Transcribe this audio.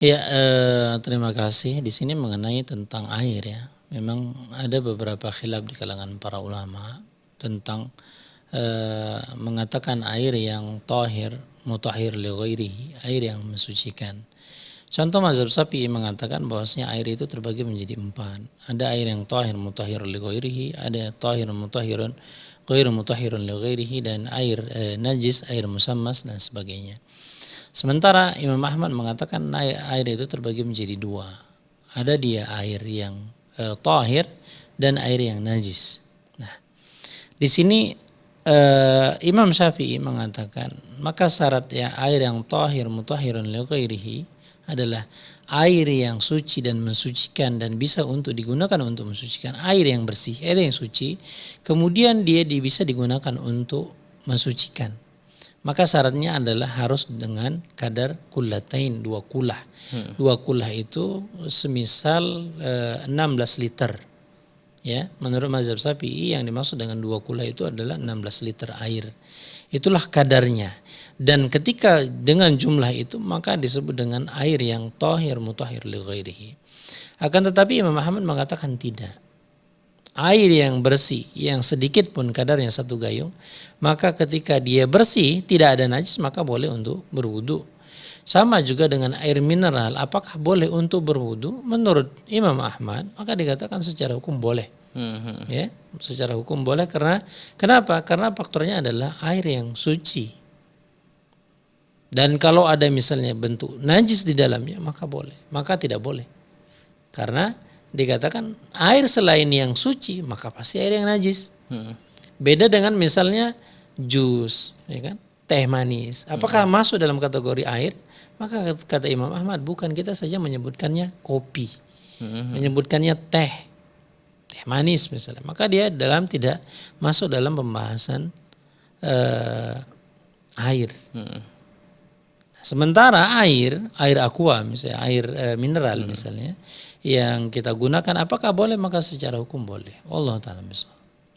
Ya, terima kasih. Di sini mengenai tentang air ya. Memang ada beberapa khilaf di kalangan para ulama tentang mengatakan air yang tahir, mutahhir li ghairihi, air yang mensucikan. Contoh mazhab Syafi'i mengatakan bahwasanya air itu terbagi menjadi empat. Ada air yang tahir mutahhir li ghairihi, ada tahir mutahhirun ghairu mutahhirun li ghairihi, dan air najis, air musammas dan sebagainya. Sementara Imam Ahmad mengatakan air itu terbagi menjadi dua. Ada dia air yang tahir dan air yang najis. Nah, di sini Imam Syafi'i mengatakan maka syarat ya air yang tahir mutahhirun li ghairihi adalah air yang suci dan mensucikan dan bisa untuk digunakan untuk mensucikan, air yang bersih, air yang suci, kemudian dia bisa digunakan untuk mensucikan. Maka syaratnya adalah harus dengan kadar kullatain, dua kulah. Dua kulah itu semisal 16 liter. Ya, menurut mazhab Syafi'i yang dimaksud dengan dua kulah itu adalah 16 liter air. Itulah kadarnya. Dan ketika dengan jumlah itu maka disebut dengan air yang tahir mutahhir li ghairihi. Akan tetapi Imam Ahmad mengatakan tidak. Air yang bersih yang sedikit pun kadarnya satu gayung, maka ketika dia bersih tidak ada najis maka boleh untuk berwudu. Sama juga dengan air mineral, apakah boleh untuk berwudu? Menurut Imam Ahmad maka dikatakan secara hukum boleh. Ya, secara hukum boleh karena kenapa? Karena faktornya adalah air yang suci. Dan kalau ada misalnya bentuk najis di dalamnya maka boleh, maka tidak boleh. Karena dikatakan air selain yang suci maka pasti air yang najis. Beda dengan misalnya jus, ya kan, teh manis. Apakah masuk dalam kategori air? Maka kata Imam Ahmad bukan, kita saja menyebutkannya kopi, menyebutkannya teh manis misalnya. Maka dia tidak masuk dalam pembahasan air. Sementara air aqua misalnya, air mineral misalnya yang kita gunakan apakah boleh? Maka secara hukum boleh. Wallahu ta'ala bishawab.